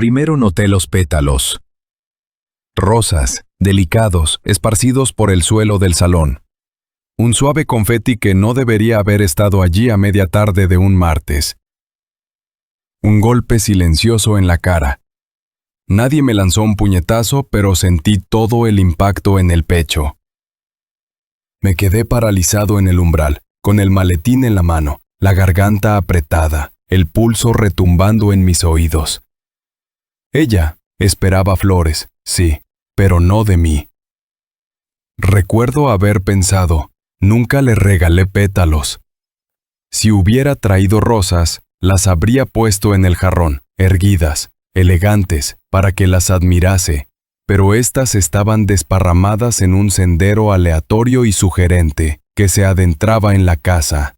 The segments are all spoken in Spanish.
Primero noté los pétalos. Rosas, delicados, esparcidos por el suelo del salón. Un suave confeti que no debería haber estado allí a media tarde de un martes. Un golpe silencioso en la cara. Nadie me lanzó un puñetazo, pero sentí todo el impacto en el pecho. Me quedé paralizado en el umbral, con el maletín en la mano, la garganta apretada, el pulso retumbando en mis oídos. Ella esperaba flores, sí, pero no de mí. Recuerdo haber pensado, nunca le regalé pétalos. Si hubiera traído rosas, las habría puesto en el jarrón, erguidas, elegantes, para que las admirase, pero éstas estaban desparramadas en un sendero aleatorio y sugerente que se adentraba en la casa.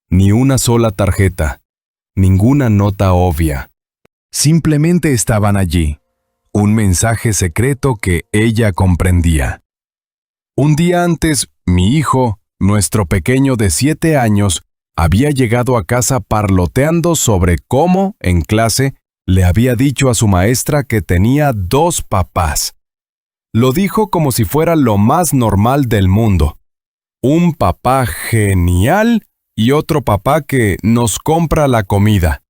Ni una sola tarjeta, ninguna nota obvia. Simplemente estaban allí, un mensaje secreto que ella comprendía. Un día antes, mi hijo, nuestro pequeño de 7 años, había llegado a casa parloteando sobre cómo, en clase, le había dicho a su maestra que tenía 2 papás. Lo dijo como si fuera lo más normal del mundo. Un papá genial y otro papá que nos compra la comida.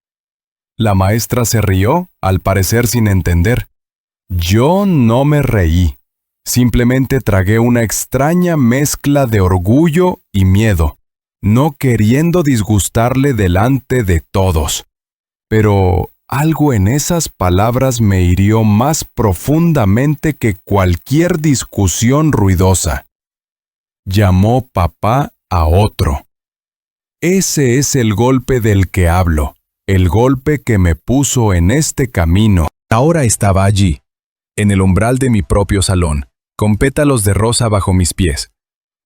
La maestra se rió, al parecer sin entender. Yo no me reí. Simplemente tragué una extraña mezcla de orgullo y miedo, no queriendo disgustarle delante de todos. Pero algo en esas palabras me hirió más profundamente que cualquier discusión ruidosa. Llamó papá a otro. Ese es el golpe del que hablo, el golpe que me puso en este camino. Ahora estaba allí, en el umbral de mi propio salón, con pétalos de rosa bajo mis pies.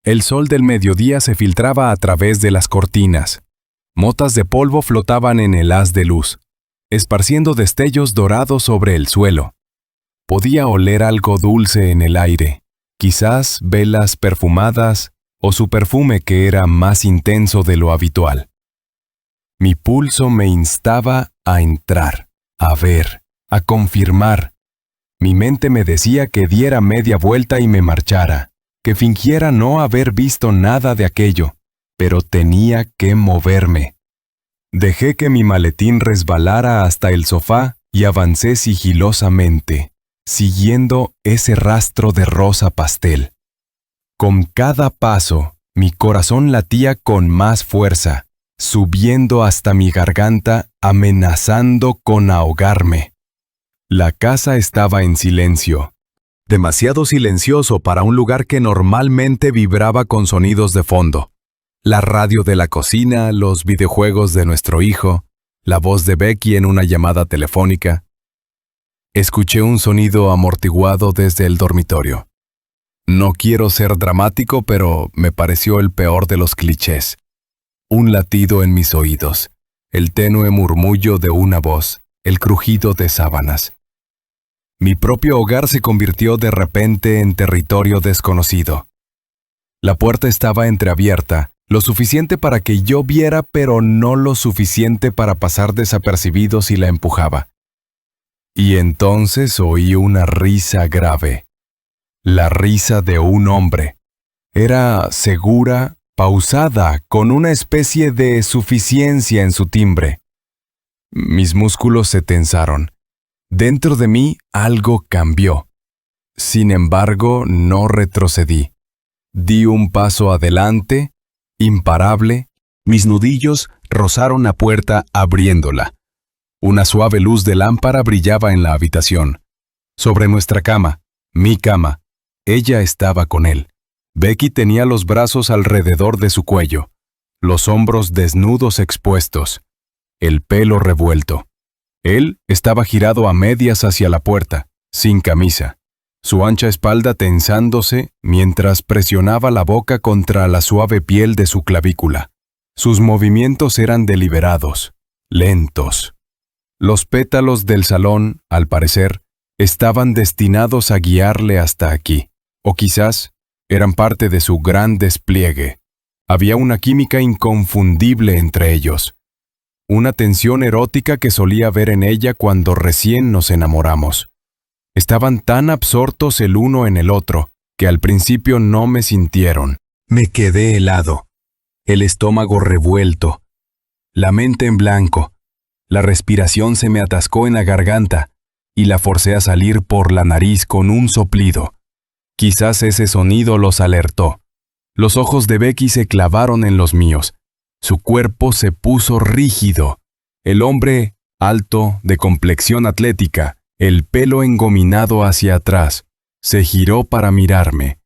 El sol del mediodía se filtraba a través de las cortinas. Motas de polvo flotaban en el haz de luz, esparciendo destellos dorados sobre el suelo. Podía oler algo dulce en el aire, quizás velas perfumadas o su perfume que era más intenso de lo habitual. Mi pulso me instaba a entrar, a ver, a confirmar. Mi mente me decía que diera media vuelta y me marchara, que fingiera no haber visto nada de aquello, pero tenía que moverme. Dejé que mi maletín resbalara hasta el sofá y avancé sigilosamente, siguiendo ese rastro de rosa pastel. Con cada paso, mi corazón latía con más fuerza, subiendo hasta mi garganta, amenazando con ahogarme. La casa estaba en silencio, demasiado silencioso para un lugar que normalmente vibraba con sonidos de fondo. La radio de la cocina, los videojuegos de nuestro hijo, la voz de Becky en una llamada telefónica. Escuché un sonido amortiguado desde el dormitorio. No quiero ser dramático, pero me pareció el peor de los clichés. Un latido en mis oídos, el tenue murmullo de una voz, el crujido de sábanas. Mi propio hogar se convirtió de repente en territorio desconocido. La puerta estaba entreabierta, lo suficiente para que yo viera, pero no lo suficiente para pasar desapercibido si la empujaba. Y entonces oí una risa grave. La risa de un hombre. Era segura, pausada, con una especie de suficiencia en su timbre. Mis músculos se tensaron. Dentro de mí algo cambió. Sin embargo, no retrocedí. Di un paso adelante, imparable. Mis nudillos rozaron la puerta abriéndola. Una suave luz de lámpara brillaba en la habitación. Sobre nuestra cama, mi cama, ella estaba con él. Becky tenía los brazos alrededor de su cuello, los hombros desnudos expuestos, el pelo revuelto. Él estaba girado a medias hacia la puerta, sin camisa, su ancha espalda tensándose mientras presionaba la boca contra la suave piel de su clavícula. Sus movimientos eran deliberados, lentos. Los pétalos del salón, al parecer, estaban destinados a guiarle hasta aquí, o quizás eran parte de su gran despliegue. Había una química inconfundible entre ellos. una tensión erótica que solía ver en ella cuando recién nos enamoramos. Estaban tan absortos el uno en el otro, que al principio no me sintieron. Me quedé helado, el estómago revuelto, la mente en blanco, la respiración se me atascó en la garganta y la forcé a salir por la nariz con un soplido. Quizás ese sonido los alertó. Los ojos de Becky se clavaron en los míos. Su cuerpo se puso rígido. El hombre, alto, de complexión atlética, el pelo engominado hacia atrás, se giró para mirarme.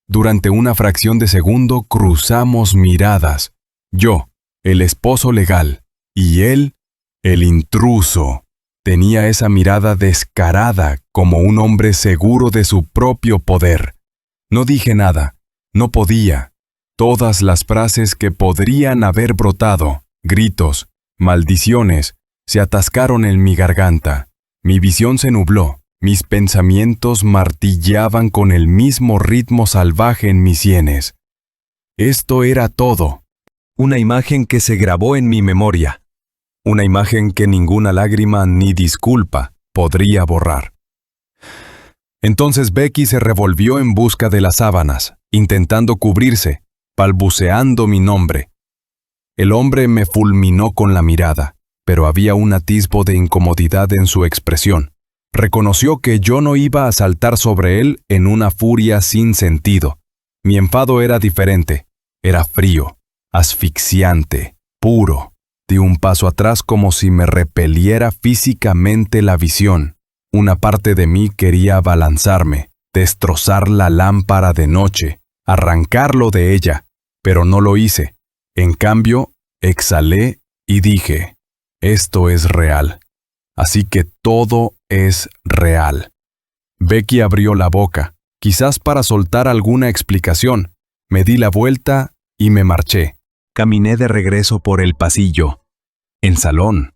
Durante una fracción de segundo cruzamos miradas. Yo, el esposo legal, y él, el intruso. Tenía esa mirada descarada como un hombre seguro de su propio poder. No dije nada, no podía. Todas las frases que podrían haber brotado, gritos, maldiciones, se atascaron en mi garganta. Mi visión se nubló, mis pensamientos martillaban con el mismo ritmo salvaje en mis sienes. Esto era todo. Una imagen que se grabó en mi memoria. Una imagen que ninguna lágrima ni disculpa podría borrar. Entonces Becky se revolvió en busca de las sábanas, intentando cubrirse, balbuceando mi nombre. El hombre me fulminó con la mirada, pero había un atisbo de incomodidad en su expresión. Reconoció que yo no iba a saltar sobre él en una furia sin sentido. Mi enfado era diferente, era frío, asfixiante, puro. Di un paso atrás como si me repeliera físicamente la visión. Una parte de mí quería abalanzarme, destrozar la lámpara de noche, arrancarlo de ella, pero no lo hice. En cambio, exhalé y dije, esto es real. Así que todo es real. Becky abrió la boca, quizás para soltar alguna explicación. Me di la vuelta y me marché. Caminé de regreso por el pasillo. El salón.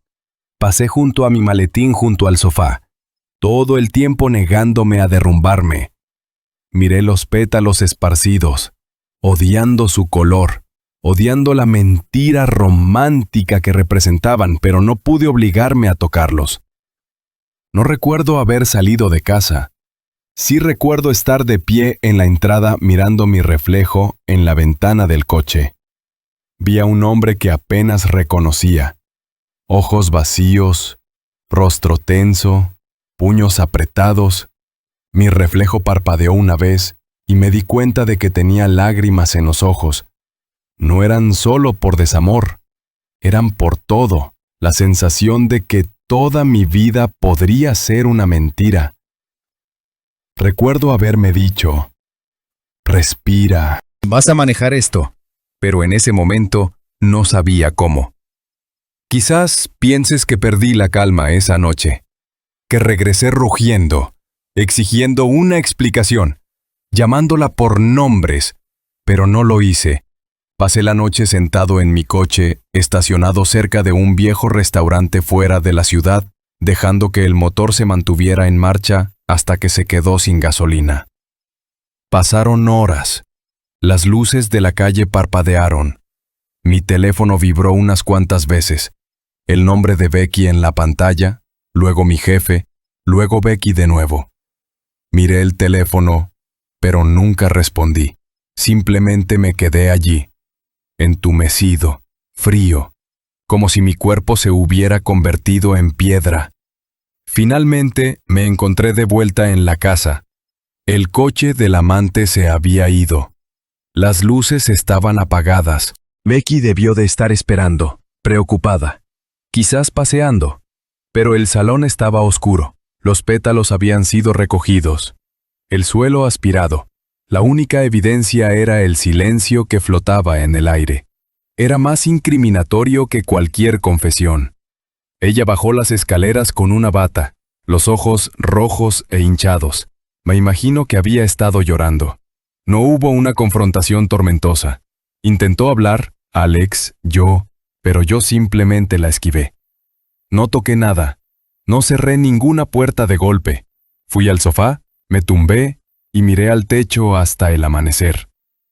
Pasé junto a mi maletín junto al sofá, todo el tiempo negándome a derrumbarme. Miré los pétalos esparcidos, odiando su color, odiando la mentira romántica que representaban, pero no pude obligarme a tocarlos. No recuerdo haber salido de casa. Sí recuerdo estar de pie en la entrada mirando mi reflejo en la ventana del coche. Vi a un hombre que apenas reconocía. Ojos vacíos, rostro tenso, puños apretados. Mi reflejo parpadeó una vez y me di cuenta de que tenía lágrimas en los ojos. No eran solo por desamor, eran por todo, la sensación de que toda mi vida podría ser una mentira. Recuerdo haberme dicho, respira. Vas a manejar esto. Pero en ese momento no sabía cómo. Quizás pienses que perdí la calma esa noche, que regresé rugiendo, exigiendo una explicación, llamándola por nombres, pero no lo hice. Pasé la noche sentado en mi coche, estacionado cerca de un viejo restaurante fuera de la ciudad, dejando que el motor se mantuviera en marcha hasta que se quedó sin gasolina. Pasaron horas. Las luces de la calle parpadearon. Mi teléfono vibró unas cuantas veces. El nombre de Becky en la pantalla, luego mi jefe, luego Becky de nuevo. Miré el teléfono, pero nunca respondí. Simplemente me quedé allí, entumecido, frío, como si mi cuerpo se hubiera convertido en piedra. Finalmente me encontré de vuelta en la casa. El coche del amante se había ido. Las luces estaban apagadas. Becky debió de estar esperando, preocupada, quizás paseando. Pero el salón estaba oscuro. Los pétalos habían sido recogidos. El suelo aspirado. La única evidencia era el silencio que flotaba en el aire. Era más incriminatorio que cualquier confesión. Ella bajó las escaleras con una bata, los ojos rojos e hinchados. Me imagino que había estado llorando. No hubo una confrontación tormentosa. Intentó hablar, Alex, yo, pero yo simplemente la esquivé. No toqué nada. No cerré ninguna puerta de golpe. Fui al sofá, me tumbé y miré al techo hasta el amanecer.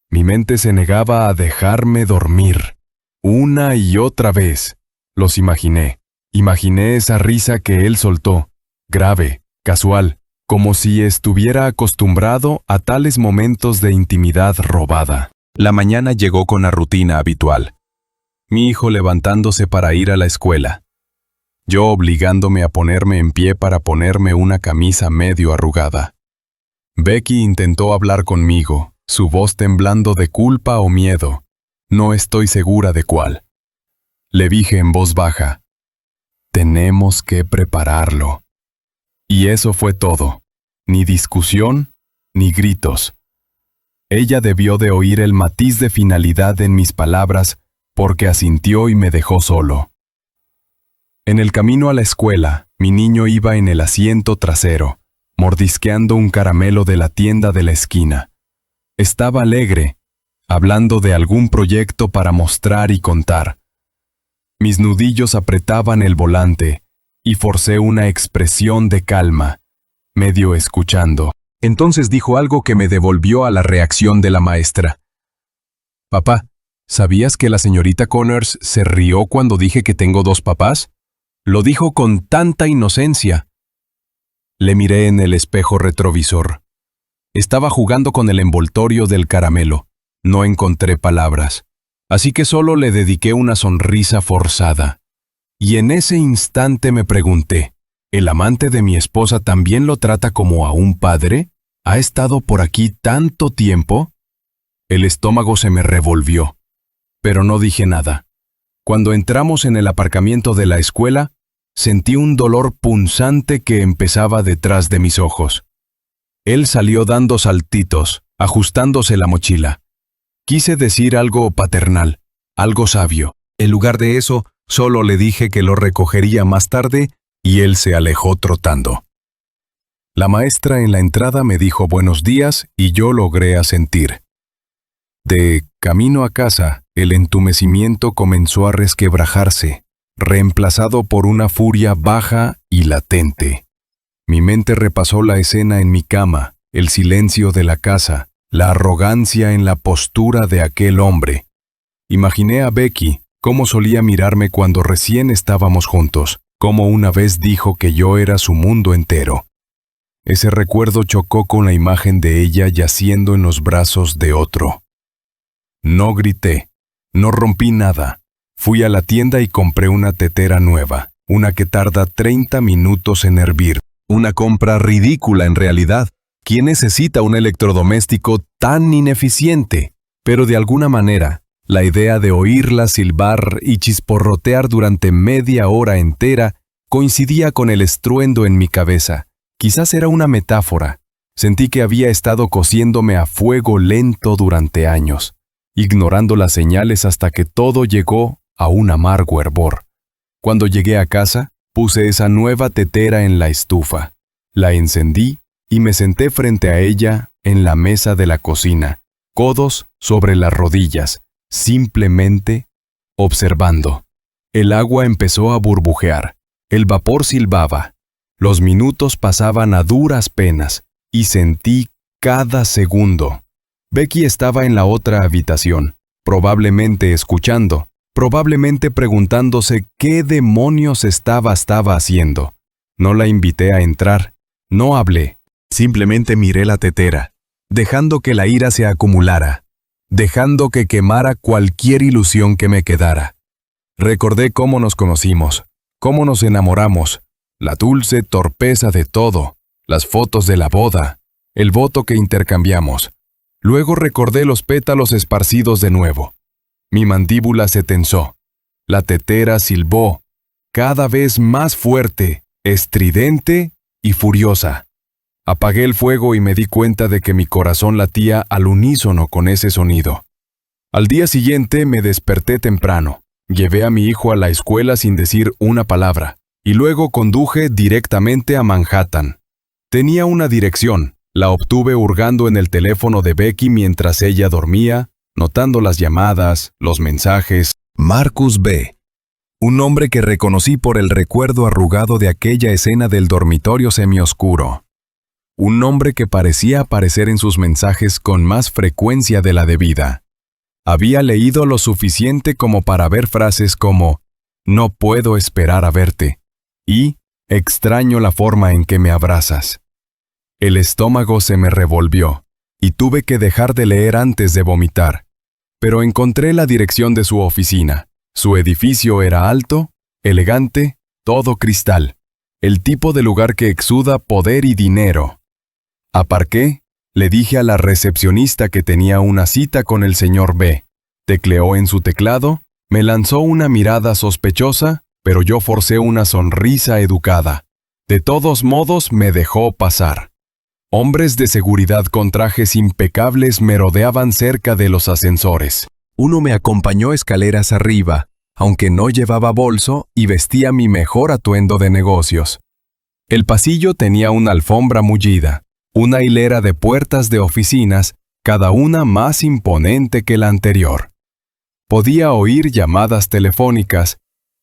Mi mente se negaba a dejarme dormir. Una y otra vez. Los imaginé. Imaginé esa risa que él soltó, grave, casual, como si estuviera acostumbrado a tales momentos de intimidad robada. La mañana llegó con la rutina habitual. Mi hijo levantándose para ir a la escuela. Yo obligándome a ponerme en pie para ponerme una camisa medio arrugada. Becky intentó hablar conmigo, su voz temblando de culpa o miedo. No estoy segura de cuál. Le dije en voz baja, tenemos que prepararlo. Y eso fue todo. Ni discusión, ni gritos. Ella debió de oír el matiz de finalidad en mis palabras porque asintió y me dejó solo. En el camino a la escuela, mi niño iba en el asiento trasero, mordisqueando un caramelo de la tienda de la esquina. Estaba alegre, hablando de algún proyecto para mostrar y contar. Mis nudillos apretaban el volante y forcé una expresión de calma, medio escuchando. Entonces dijo algo que me devolvió a la reacción de la maestra. Papá, ¿sabías que la señorita Connors se rió cuando dije que tengo 2 papás? Lo dijo con tanta inocencia. Le miré en el espejo retrovisor. Estaba jugando con el envoltorio del caramelo. No encontré palabras, así que solo le dediqué una sonrisa forzada. Y en ese instante me pregunté, ¿el amante de mi esposa también lo trata como a un padre? ¿Ha estado por aquí tanto tiempo? El estómago se me revolvió, pero no dije nada. Cuando entramos en el aparcamiento de la escuela, sentí un dolor punzante que empezaba detrás de mis ojos. Él salió dando saltitos, ajustándose la mochila. Quise decir algo paternal, algo sabio. En lugar de eso, solo le dije que lo recogería más tarde y él se alejó trotando. La maestra en la entrada me dijo buenos días y yo logré asentir. De camino a casa, el entumecimiento comenzó a resquebrajarse, reemplazado por una furia baja y latente. Mi mente repasó la escena en mi cama, el silencio de la casa, la arrogancia en la postura de aquel hombre. Imaginé a Becky, cómo solía mirarme cuando recién estábamos juntos, cómo una vez dijo que yo era su mundo entero. Ese recuerdo chocó con la imagen de ella yaciendo en los brazos de otro. No grité, no rompí nada. Fui a la tienda y compré una tetera nueva, una que tarda 30 minutos en hervir. Una compra ridícula en realidad. ¿Quién necesita un electrodoméstico tan ineficiente? Pero de alguna manera, la idea de oírla silbar y chisporrotear durante media hora entera coincidía con el estruendo en mi cabeza. Quizás era una metáfora. Sentí que había estado cociéndome a fuego lento durante años, ignorando las señales hasta que todo llegó a un amargo hervor. Cuando llegué a casa, puse esa nueva tetera en la estufa. La encendí y me senté frente a ella en la mesa de la cocina, codos sobre las rodillas, simplemente observando. El agua empezó a burbujear, el vapor silbaba, los minutos pasaban a duras penas y sentí cada segundo. Becky estaba en la otra habitación, probablemente escuchando, probablemente preguntándose qué demonios estaba haciendo. No la invité a entrar, no hablé. Simplemente miré la tetera, dejando que la ira se acumulara, dejando que quemara cualquier ilusión que me quedara. Recordé cómo nos conocimos, cómo nos enamoramos, la dulce torpeza de todo, las fotos de la boda, el voto que intercambiamos. Luego recordé los pétalos esparcidos de nuevo. Mi mandíbula se tensó. La tetera silbó, cada vez más fuerte, estridente y furiosa. Apagué el fuego y me di cuenta de que mi corazón latía al unísono con ese sonido. Al día siguiente me desperté temprano, llevé a mi hijo a la escuela sin decir una palabra, y luego conduje directamente a Manhattan. Tenía una dirección, la obtuve hurgando en el teléfono de Becky mientras ella dormía, notando las llamadas, los mensajes. Marcus B., un nombre que reconocí por el recuerdo arrugado de aquella escena del dormitorio semioscuro. Un nombre que parecía aparecer en sus mensajes con más frecuencia de la debida. Había leído lo suficiente como para ver frases como No puedo esperar a verte. Y extraño la forma en que me abrazas. El estómago se me revolvió, y tuve que dejar de leer antes de vomitar. Pero encontré la dirección de su oficina. Su edificio era alto, elegante, todo cristal. El tipo de lugar que exuda poder y dinero. Aparqué, le dije a la recepcionista que tenía una cita con el señor B. Tecleó en su teclado, me lanzó una mirada sospechosa, pero yo forcé una sonrisa educada. De todos modos me dejó pasar. Hombres de seguridad con trajes impecables me rodeaban cerca de los ascensores. Uno me acompañó escaleras arriba, aunque no llevaba bolso y vestía mi mejor atuendo de negocios. El pasillo tenía una alfombra mullida, una hilera de puertas de oficinas, cada una más imponente que la anterior. Podía oír llamadas telefónicas,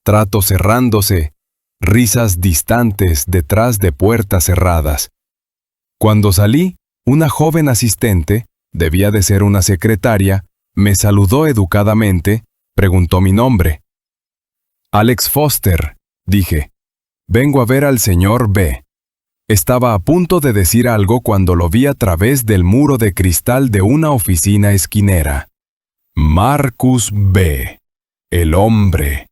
tratos cerrándose, risas distantes detrás de puertas cerradas. Cuando salí, una joven asistente, debía de ser una secretaria, me saludó educadamente, preguntó mi nombre. Alex Foster, dije. Vengo a ver al señor B. Estaba a punto de decir algo cuando lo vi a través del muro de cristal de una oficina esquinera. Marcus B., el hombre,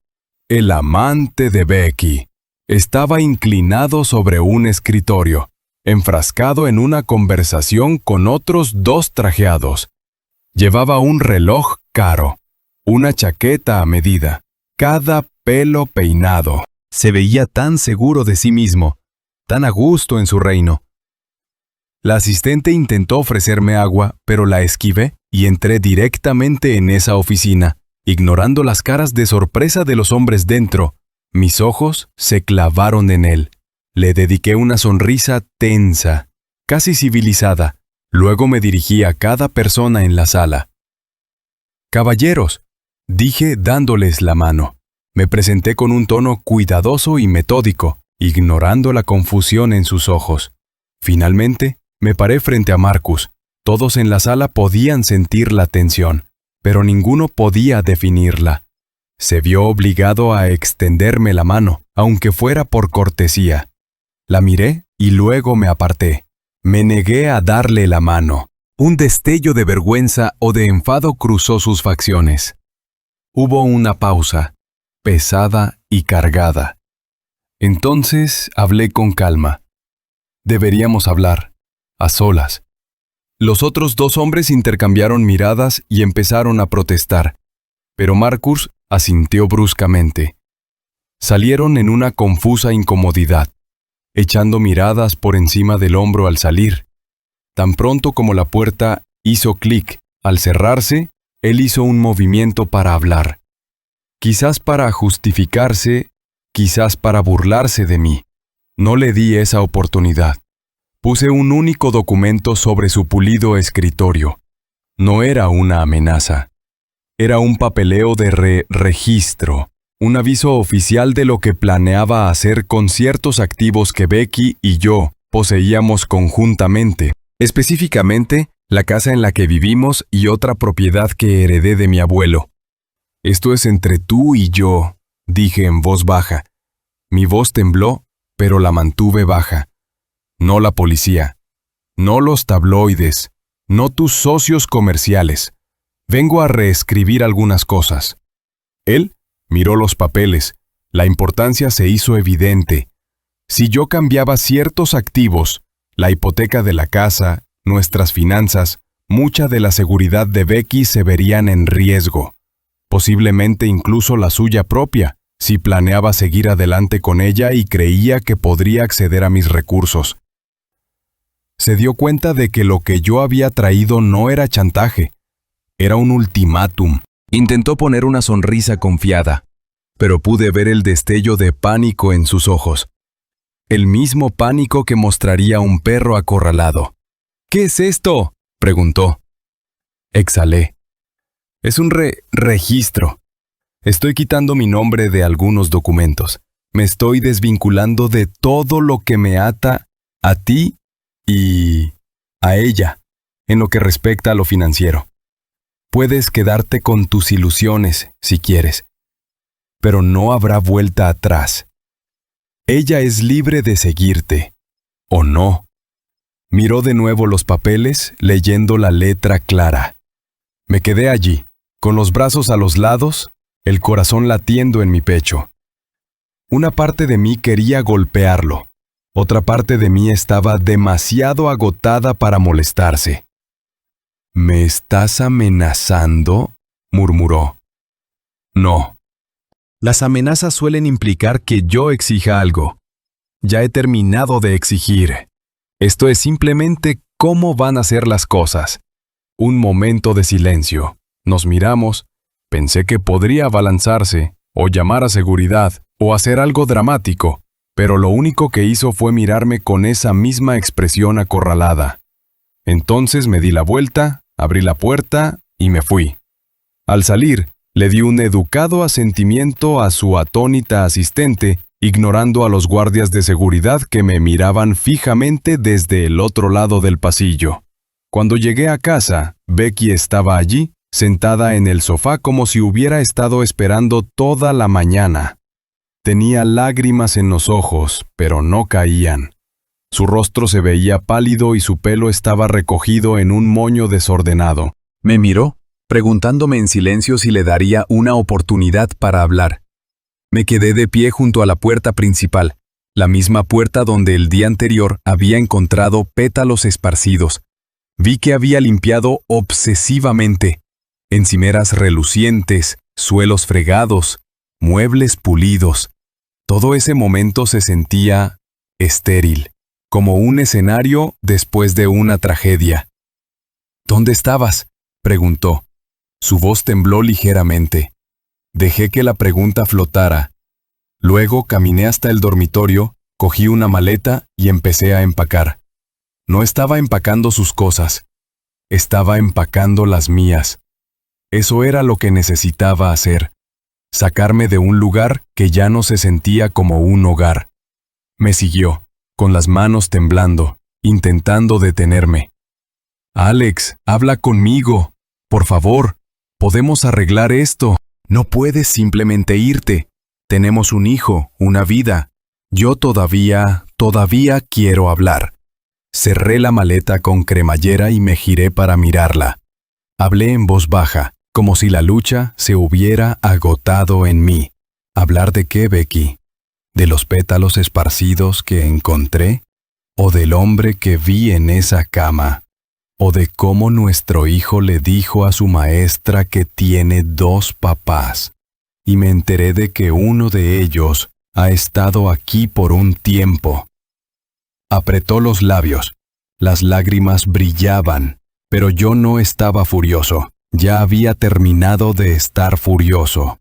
el amante de Becky, estaba inclinado sobre un escritorio, enfrascado en una conversación con otros dos trajeados. Llevaba un reloj caro, una chaqueta a medida, cada pelo peinado. Se veía tan seguro de sí mismo, tan a gusto en su reino. La asistente intentó ofrecerme agua, pero la esquivé y entré directamente en esa oficina, ignorando las caras de sorpresa de los hombres dentro. Mis ojos se clavaron en él. Le dediqué una sonrisa tensa, casi civilizada. Luego me dirigí a cada persona en la sala. «Caballeros», dije dándoles la mano. Me presenté con un tono cuidadoso y metódico, ignorando la confusión en sus ojos. Finalmente, me paré frente a Marcus. Todos en la sala podían sentir la tensión, pero ninguno podía definirla. Se vio obligado a extenderme la mano, aunque fuera por cortesía. La miré y luego me aparté. Me negué a darle la mano. Un destello de vergüenza o de enfado cruzó sus facciones. Hubo una pausa, pesada y cargada. Entonces hablé con calma. Deberíamos hablar, a solas. Los otros dos hombres intercambiaron miradas y empezaron a protestar, pero Marcus asintió bruscamente. Salieron en una confusa incomodidad, echando miradas por encima del hombro al salir. Tan pronto como la puerta hizo clic al cerrarse, él hizo un movimiento para hablar. Quizás para justificarse, quizás para burlarse de mí. No le di esa oportunidad. Puse un único documento sobre su pulido escritorio. No era una amenaza. Era un papeleo de registro, un aviso oficial de lo que planeaba hacer con ciertos activos que Becky y yo poseíamos conjuntamente, específicamente la casa en la que vivimos y otra propiedad que heredé de mi abuelo. «Esto es entre tú y yo», dije en voz baja. Mi voz tembló, pero la mantuve baja. No la policía, no los tabloides, no tus socios comerciales. Vengo a reescribir algunas cosas. Él miró los papeles. La importancia se hizo evidente. Si yo cambiaba ciertos activos, la hipoteca de la casa, nuestras finanzas, mucha de la seguridad de Becky se verían en riesgo. Posiblemente incluso la suya propia, si planeaba seguir adelante con ella y creía que podría acceder a mis recursos. Se dio cuenta de que lo que yo había traído no era chantaje, era un ultimátum. Intentó poner una sonrisa confiada, pero pude ver el destello de pánico en sus ojos. El mismo pánico que mostraría un perro acorralado. «¿Qué es esto?», preguntó. Exhalé. «Es un registro. Estoy quitando mi nombre de algunos documentos. Me estoy desvinculando de todo lo que me ata a ti y a ella, en lo que respecta a lo financiero. Puedes quedarte con tus ilusiones, si quieres. pero no habrá vuelta atrás. Ella es libre de seguirte, ¿o no? Miró de nuevo los papeles, leyendo la letra clara. Me quedé allí, con los brazos a los lados, el corazón latiendo en mi pecho. Una parte de mí quería golpearlo. Otra parte de mí estaba demasiado agotada para molestarse. «¿Me estás amenazando?», murmuró. «No. Las amenazas suelen implicar que yo exija algo. Ya he terminado de exigir. Esto es simplemente cómo van a ser las cosas». Un momento de silencio. Nos miramos. Pensé que podría abalanzarse, o llamar a seguridad, o hacer algo dramático, pero lo único que hizo fue mirarme con esa misma expresión acorralada. Entonces me di la vuelta, abrí la puerta y me fui. Al salir, le di un educado asentimiento a su atónita asistente, ignorando a los guardias de seguridad que me miraban fijamente desde el otro lado del pasillo. Cuando llegué a casa, Becky estaba allí, sentada en el sofá como si hubiera estado esperando toda la mañana. Tenía lágrimas en los ojos, pero no caían. Su rostro se veía pálido y su pelo estaba recogido en un moño desordenado. Me miró, preguntándome en silencio si le daría una oportunidad para hablar. Me quedé de pie junto a la puerta principal, la misma puerta donde el día anterior había encontrado pétalos esparcidos. Vi que había limpiado obsesivamente. Encimeras relucientes, suelos fregados, muebles pulidos. Todo ese momento se sentía estéril, como un escenario después de una tragedia. «¿Dónde estabas?», preguntó. Su voz tembló ligeramente. Dejé que la pregunta flotara. Luego caminé hasta el dormitorio, cogí una maleta y empecé a empacar. No estaba empacando sus cosas. Estaba empacando las mías. Eso era lo que necesitaba hacer. Sacarme de un lugar que ya no se sentía como un hogar. Me siguió, con las manos temblando, intentando detenerme. «Alex, habla conmigo. Por favor, podemos arreglar esto. No puedes simplemente irte. Tenemos un hijo, una vida. Yo todavía quiero hablar». Cerré la maleta con cremallera y me giré para mirarla. Hablé en voz baja, como si la lucha se hubiera agotado en mí. ¿Hablar de qué, Becky? ¿De los pétalos esparcidos que encontré? ¿O del hombre que vi en esa cama? ¿O de cómo nuestro hijo le dijo a su maestra que tiene 2 papás? Y me enteré de que uno de ellos ha estado aquí por un tiempo. Apretó los labios. Las lágrimas brillaban, pero yo no estaba furioso. Ya había terminado de estar furioso.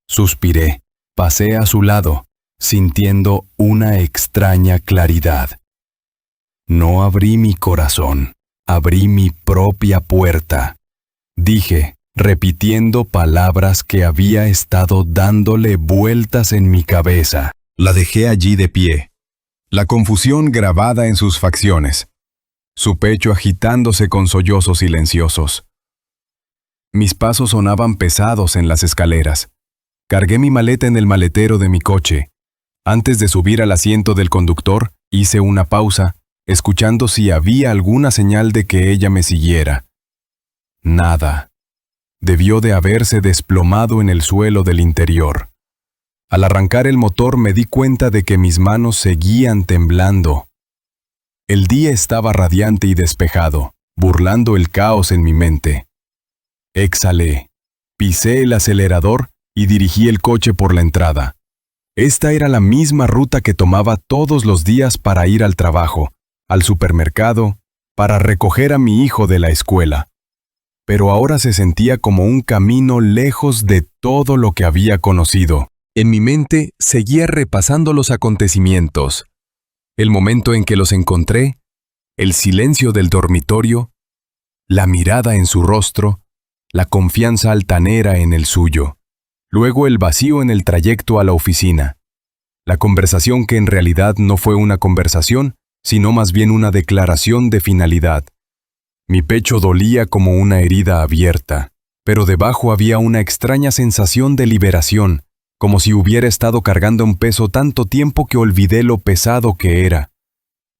Suspiré. Pasé a su lado, sintiendo una extraña claridad. No abrí mi corazón, abrí mi propia puerta. Dije, repitiendo palabras que había estado dándole vueltas en mi cabeza. La dejé allí de pie, la confusión grabada en sus facciones, su pecho agitándose con sollozos silenciosos. Mis pasos sonaban pesados en las escaleras. Cargué mi maleta en el maletero de mi coche. Antes de subir al asiento del conductor, hice una pausa, escuchando si había alguna señal de que ella me siguiera. Nada. Debió de haberse desplomado en el suelo del interior. Al arrancar el motor me di cuenta de que mis manos seguían temblando. El día estaba radiante y despejado, burlando el caos en mi mente. Exhalé, pisé el acelerador y dirigí el coche por la entrada. Esta era la misma ruta que tomaba todos los días para ir al trabajo, al supermercado, para recoger a mi hijo de la escuela. Pero ahora se sentía como un camino lejos de todo lo que había conocido. En mi mente seguía repasando los acontecimientos. El momento en que los encontré, el silencio del dormitorio, la mirada en su rostro, la confianza altanera en el suyo. Luego el vacío en el trayecto a la oficina. La conversación que en realidad no fue una conversación, sino más bien una declaración de finalidad. Mi pecho dolía como una herida abierta, pero debajo había una extraña sensación de liberación, como si hubiera estado cargando un peso tanto tiempo que olvidé lo pesado que era.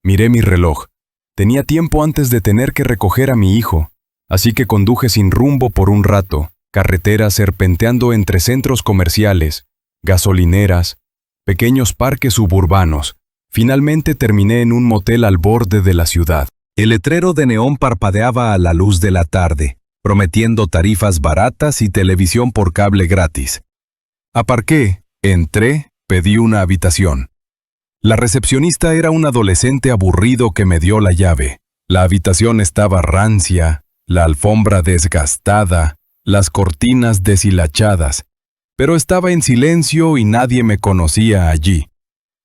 Miré mi reloj. Tenía tiempo antes de tener que recoger a mi hijo, así que conduje sin rumbo por un rato, carreteras serpenteando entre centros comerciales, gasolineras, pequeños parques suburbanos. Finalmente terminé en un motel al borde de la ciudad. El letrero de neón parpadeaba a la luz de la tarde, prometiendo tarifas baratas y televisión por cable gratis. Aparqué, entré, pedí una habitación. La recepcionista era un adolescente aburrido que me dio la llave. La habitación estaba rancia, la alfombra desgastada, las cortinas deshilachadas, pero estaba en silencio y nadie me conocía allí.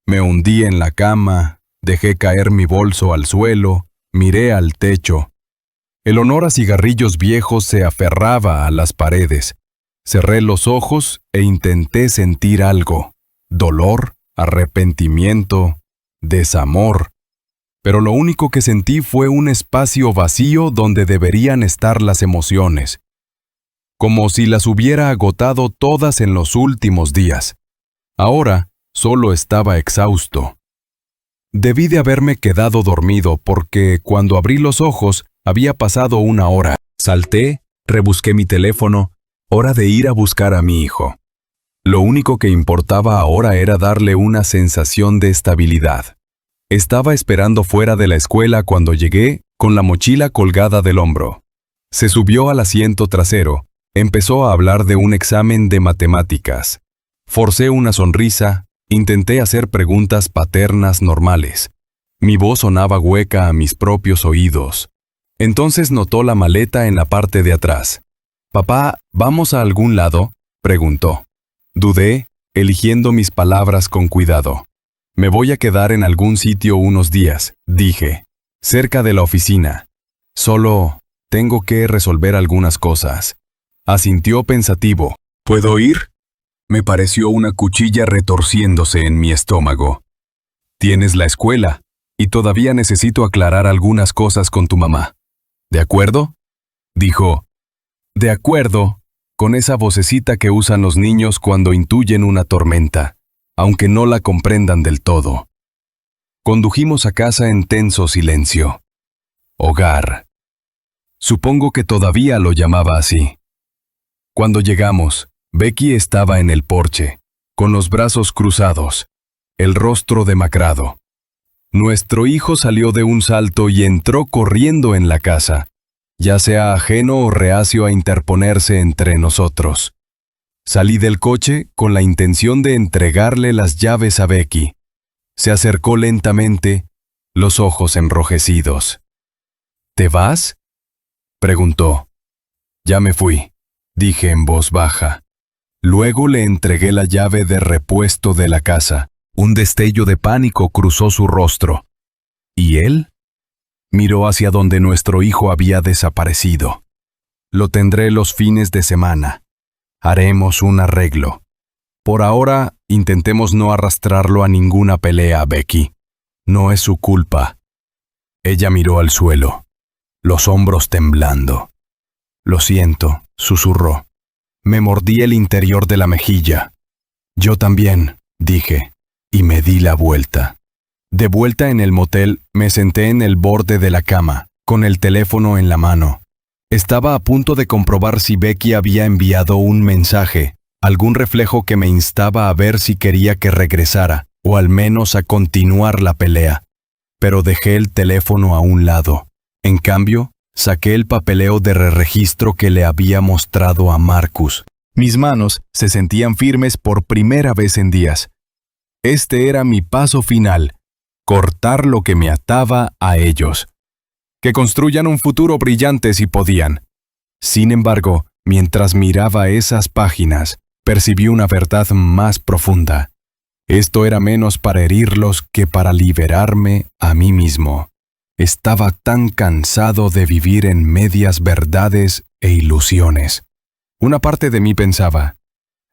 Me hundí en la cama, dejé caer mi bolso al suelo, miré al techo. El olor a cigarrillos viejos se aferraba a las paredes. Cerré los ojos e intenté sentir algo: dolor, arrepentimiento, desamor. Pero lo único que sentí fue un espacio vacío donde deberían estar las emociones, como si las hubiera agotado todas en los últimos días. Ahora solo estaba exhausto. Debí de haberme quedado dormido porque cuando abrí los ojos había pasado una hora. Salté, rebusqué mi teléfono. Hora de ir a buscar a mi hijo. Lo único que importaba ahora era darle una sensación de estabilidad. Estaba esperando fuera de la escuela cuando llegué, con la mochila colgada del hombro. Se subió al asiento trasero, empezó a hablar de un examen de matemáticas. Forcé una sonrisa, intenté hacer preguntas paternas normales. Mi voz sonaba hueca a mis propios oídos. Entonces notó la maleta en la parte de atrás. «Papá, ¿vamos a algún lado?», preguntó. Dudé, eligiendo mis palabras con cuidado. «Me voy a quedar en algún sitio unos días», dije, «cerca de la oficina. Solo tengo que resolver algunas cosas». Asintió pensativo. «¿Puedo ir?». Me pareció una cuchilla retorciéndose en mi estómago. «Tienes la escuela, y todavía necesito aclarar algunas cosas con tu mamá. ¿De acuerdo?», dijo. «De acuerdo», con esa vocecita que usan los niños cuando intuyen una tormenta, aunque no la comprendan del todo. Condujimos a casa en tenso silencio. Hogar. Supongo que todavía lo llamaba así. Cuando llegamos, Becky estaba en el porche, con los brazos cruzados, el rostro demacrado. Nuestro hijo salió de un salto y entró corriendo en la casa, ya sea ajeno o reacio a interponerse entre nosotros. Salí del coche con la intención de entregarle las llaves a Becky. Se acercó lentamente, los ojos enrojecidos. «¿Te vas?», preguntó. «Ya me fui», dije en voz baja. Luego le entregué la llave de repuesto de la casa. Un destello de pánico cruzó su rostro. ¿Y él? Miró hacia donde nuestro hijo había desaparecido. «Lo tendré los fines de semana. Haremos un arreglo. Por ahora, intentemos no arrastrarlo a ninguna pelea, Becky. No es su culpa». Ella miró al suelo, los hombros temblando. «Lo siento», susurró. Me mordí el interior de la mejilla. «Yo también», dije, y me di la vuelta. De vuelta en el motel, me senté en el borde de la cama, con el teléfono en la mano. Estaba a punto de comprobar si Becky había enviado un mensaje, algún reflejo que me instaba a ver si quería que regresara, o al menos a continuar la pelea. Pero dejé el teléfono a un lado. En cambio, saqué el papeleo de registro que le había mostrado a Marcus. Mis manos se sentían firmes por primera vez en días. Este era mi paso final. Cortar lo que me ataba a ellos. Que construyan un futuro brillante si podían. Sin embargo, mientras miraba esas páginas, percibí una verdad más profunda. Esto era menos para herirlos que para liberarme a mí mismo. Estaba tan cansado de vivir en medias verdades e ilusiones. Una parte de mí pensaba,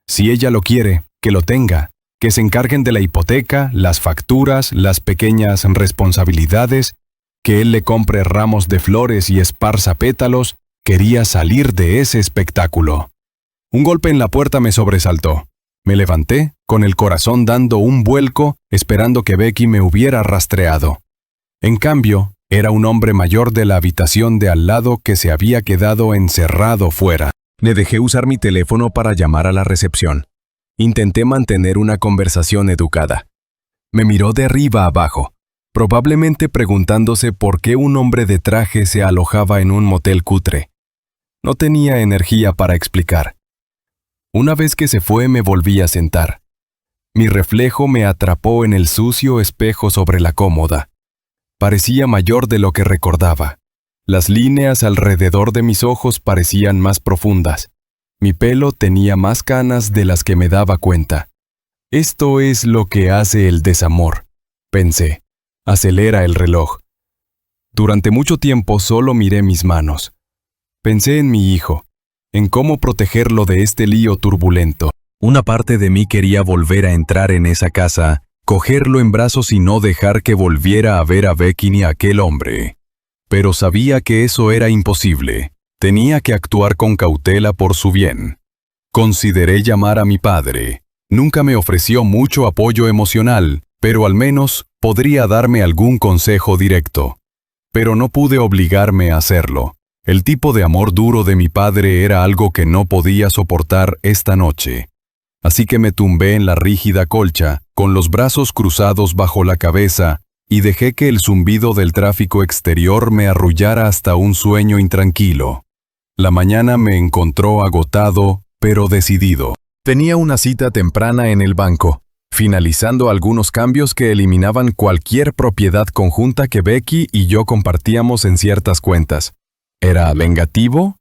si ella lo quiere, que lo tenga. Que se encarguen de la hipoteca, las facturas, las pequeñas responsabilidades, que él le compre ramos de flores y esparza pétalos. Quería salir de ese espectáculo. Un golpe en la puerta me sobresaltó. Me levanté, con el corazón dando un vuelco, esperando que Becky me hubiera rastreado. En cambio, era un hombre mayor de la habitación de al lado que se había quedado encerrado fuera. Le dejé usar mi teléfono para llamar a la recepción. Intenté mantener una conversación educada. Me miró de arriba a abajo, probablemente preguntándose por qué un hombre de traje se alojaba en un motel cutre. No tenía energía para explicar. Una vez que se fue, me volví a sentar. Mi reflejo me atrapó en el sucio espejo sobre la cómoda. Parecía mayor de lo que recordaba. Las líneas alrededor de mis ojos parecían más profundas. Mi pelo tenía más canas de las que me daba cuenta. Esto es lo que hace el desamor, pensé. Acelera el reloj. Durante mucho tiempo solo miré mis manos. Pensé en mi hijo, en cómo protegerlo de este lío turbulento. Una parte de mí quería volver a entrar en esa casa, cogerlo en brazos y no dejar que volviera a ver a Becky ni a aquel hombre. Pero sabía que eso era imposible. Tenía que actuar con cautela por su bien. Consideré llamar a mi padre. Nunca me ofreció mucho apoyo emocional, pero al menos podría darme algún consejo directo. Pero no pude obligarme a hacerlo. El tipo de amor duro de mi padre era algo que no podía soportar esta noche. Así que me tumbé en la rígida colcha, con los brazos cruzados bajo la cabeza, y dejé que el zumbido del tráfico exterior me arrullara hasta un sueño intranquilo. La mañana me encontró agotado, pero decidido. Tenía una cita temprana en el banco, finalizando algunos cambios que eliminaban cualquier propiedad conjunta que Becky y yo compartíamos en ciertas cuentas. ¿Era vengativo?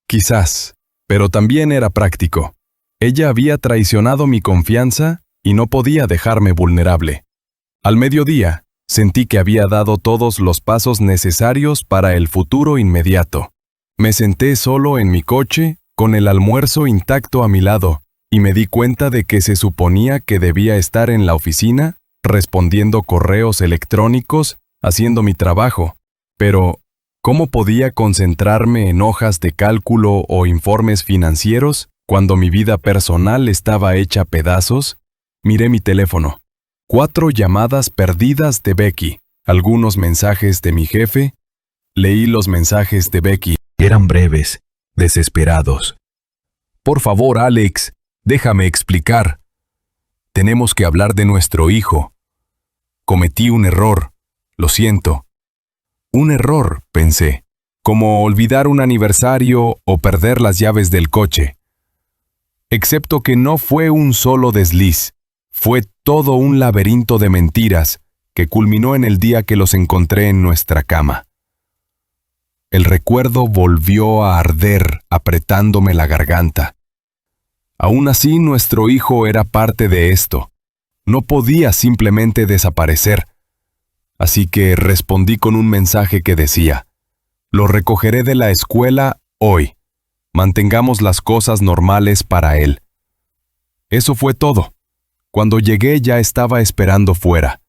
Quizás, pero también era práctico. Ella había traicionado mi confianza y no podía dejarme vulnerable. Al mediodía, sentí que había dado todos los pasos necesarios para el futuro inmediato. Me senté solo en mi coche, con el almuerzo intacto a mi lado, y me di cuenta de que se suponía que debía estar en la oficina, respondiendo correos electrónicos, haciendo mi trabajo. Pero, ¿cómo podía concentrarme en hojas de cálculo o informes financieros cuando mi vida personal estaba hecha pedazos? Miré mi teléfono. 4 llamadas perdidas de Becky, algunos mensajes de mi jefe. Leí los mensajes de Becky. Eran breves, desesperados. Por favor, Alex, déjame explicar. Tenemos que hablar de nuestro hijo. Cometí un error, lo siento. Un error, pensé, como olvidar un aniversario o perder las llaves del coche. Excepto que no fue un solo desliz, fue todo un laberinto de mentiras que culminó en el día que los encontré en nuestra cama. El recuerdo volvió a arder, apretándome la garganta. Aún así, nuestro hijo era parte de esto. No podía simplemente desaparecer. Así que respondí con un mensaje que decía: lo recogeré de la escuela hoy. Mantengamos las cosas normales para él. Eso fue todo. Cuando llegué ya estaba esperando fuera.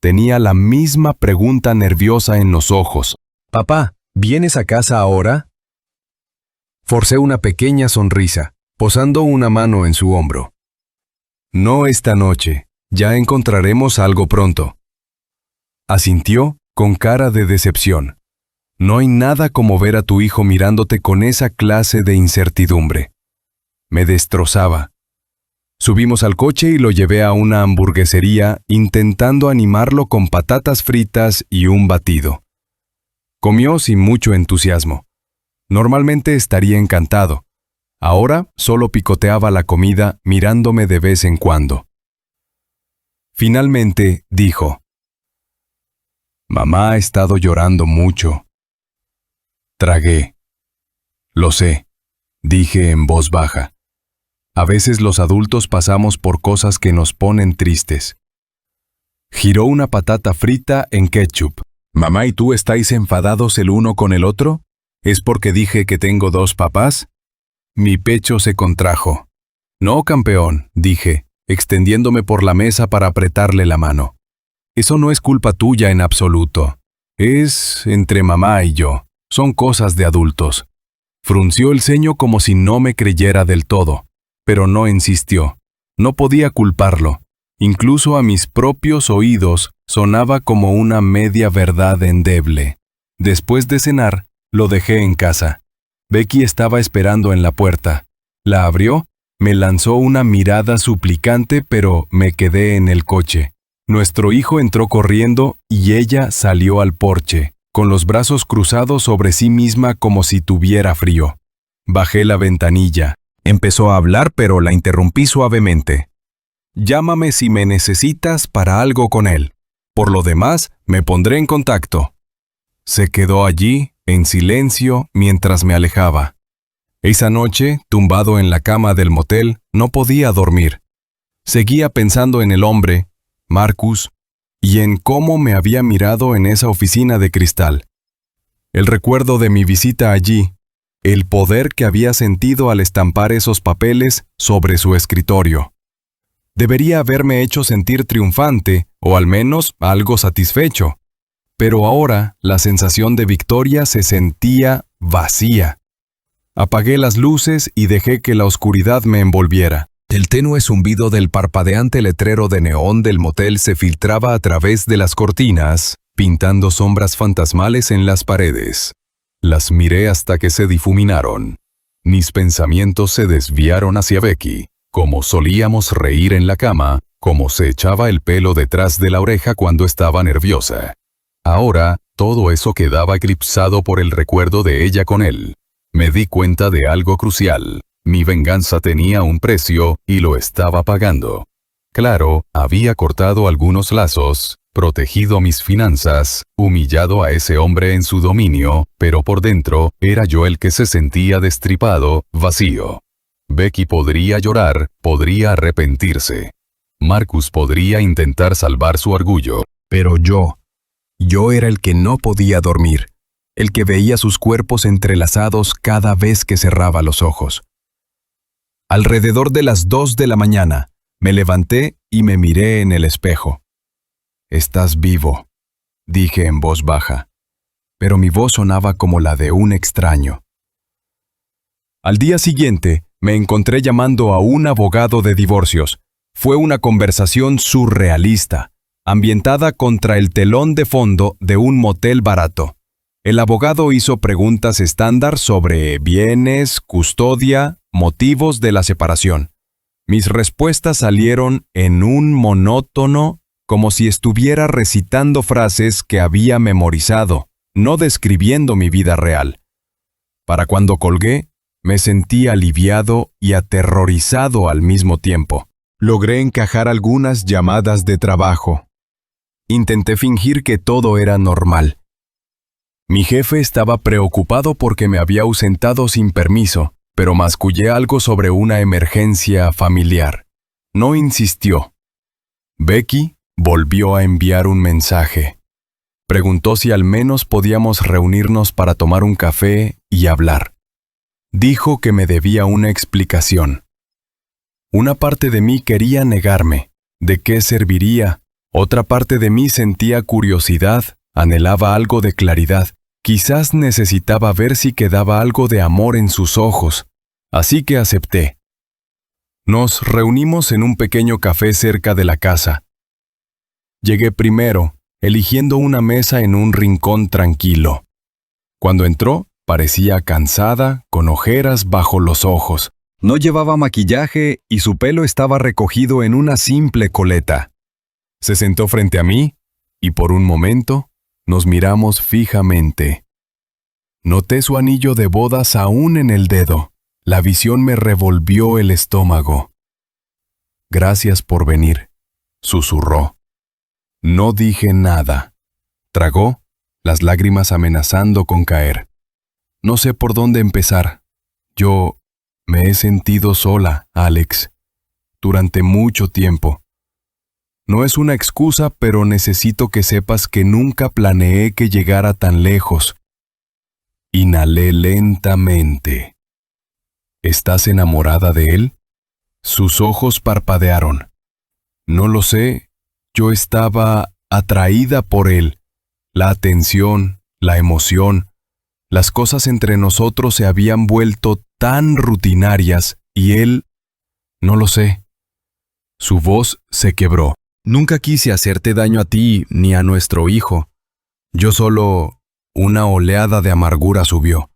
Tenía la misma pregunta nerviosa en los ojos. Papá, ¿vienes a casa ahora? Forcé una pequeña sonrisa, posando una mano en su hombro. No esta noche. Ya encontraremos algo pronto. Asintió con cara de decepción. No hay nada como ver a tu hijo mirándote con esa clase de incertidumbre. Me destrozaba. Subimos al coche y lo llevé a una hamburguesería intentando animarlo con patatas fritas y un batido. Comió sin mucho entusiasmo. Normalmente estaría encantado. Ahora solo picoteaba la comida mirándome de vez en cuando. Finalmente dijo: Mamá ha estado llorando mucho. Tragué. Lo sé, dije en voz baja. A veces los adultos pasamos por cosas que nos ponen tristes. Giró una patata frita en ketchup. ¿Mamá y tú estáis enfadados el uno con el otro? ¿Es porque dije que tengo 2 papás? Mi pecho se contrajo. No, campeón, dije, extendiéndome por la mesa para apretarle la mano. Eso no es culpa tuya en absoluto. Es entre mamá y yo. Son cosas de adultos. Frunció el ceño como si no me creyera del todo, pero no insistió. No podía culparlo. Incluso a mis propios oídos sonaba como una media verdad endeble. Después de cenar, lo dejé en casa. Becky estaba esperando en la puerta. La abrió, me lanzó una mirada suplicante, pero me quedé en el coche. Nuestro hijo entró corriendo y ella salió al porche, con los brazos cruzados sobre sí misma como si tuviera frío. Bajé la ventanilla. Empezó a hablar, pero la interrumpí suavemente. Llámame si me necesitas para algo con él. Por lo demás, me pondré en contacto. Se quedó allí, en silencio, mientras me alejaba. Esa noche, tumbado en la cama del motel, no podía dormir. Seguía pensando en el hombre, Marcus, y en cómo me había mirado en esa oficina de cristal. El recuerdo de mi visita allí, el poder que había sentido al estampar esos papeles sobre su escritorio. Debería haberme hecho sentir triunfante, o al menos algo satisfecho. Pero ahora la sensación de victoria se sentía vacía. Apagué las luces y dejé que la oscuridad me envolviera. El tenue zumbido del parpadeante letrero de neón del motel se filtraba a través de las cortinas, pintando sombras fantasmales en las paredes. Las miré hasta que se difuminaron. Mis pensamientos se desviaron hacia Becky, como solíamos reír en la cama, como se echaba el pelo detrás de la oreja cuando estaba nerviosa. Ahora, todo eso quedaba eclipsado por el recuerdo de ella con él. Me di cuenta de algo crucial. Mi venganza tenía un precio y lo estaba pagando. Claro, había cortado algunos lazos, protegido mis finanzas, humillado a ese hombre en su dominio, pero por dentro, era yo el que se sentía destripado, vacío. Becky podría llorar, podría arrepentirse. Marcus podría intentar salvar su orgullo, pero yo era el que no podía dormir, el que veía sus cuerpos entrelazados cada vez que cerraba los ojos. Alrededor de las 2 de la mañana, me levanté y me miré en el espejo. «Estás vivo», dije en voz baja, pero mi voz sonaba como la de un extraño. Al día siguiente, me encontré llamando a un abogado de divorcios. Fue una conversación surrealista, ambientada contra el telón de fondo de un motel barato. El abogado hizo preguntas estándar sobre bienes, custodia, motivos de la separación. Mis respuestas salieron en un monótono, como si estuviera recitando frases que había memorizado, no describiendo mi vida real. Para cuando colgué, me sentí aliviado y aterrorizado al mismo tiempo. Logré encajar algunas llamadas de trabajo. Intenté fingir que todo era normal. Mi jefe estaba preocupado porque me había ausentado sin permiso, pero mascullé algo sobre una emergencia familiar. No insistió. Becky volvió a enviar un mensaje. Preguntó si al menos podíamos reunirnos para tomar un café y hablar. Dijo que me debía una explicación. Una parte de mí quería negarme. ¿De qué serviría? Otra parte de mí sentía curiosidad, anhelaba algo de claridad. Quizás necesitaba ver si quedaba algo de amor en sus ojos. Así que acepté. Nos reunimos en un pequeño café cerca de la casa. Llegué primero, eligiendo una mesa en un rincón tranquilo. Cuando entró, parecía cansada, con ojeras bajo los ojos. No llevaba maquillaje y su pelo estaba recogido en una simple coleta. Se sentó frente a mí y por un momento nos miramos fijamente. Noté su anillo de bodas aún en el dedo. La visión me revolvió el estómago. «Gracias por venir», susurró. No dije nada. Tragó, las lágrimas amenazando con caer. No sé por dónde empezar. Yo me he sentido sola, Alex, durante mucho tiempo. No es una excusa, pero necesito que sepas que nunca planeé que llegara tan lejos. Inhalé lentamente. ¿Estás enamorada de él? Sus ojos parpadearon. No lo sé. Yo estaba atraída por él. La atención, la emoción. Las cosas entre nosotros se habían vuelto tan rutinarias y él, no lo sé. Su voz se quebró. Nunca quise hacerte daño a ti ni a nuestro hijo. Yo solo... Una oleada de amargura subió.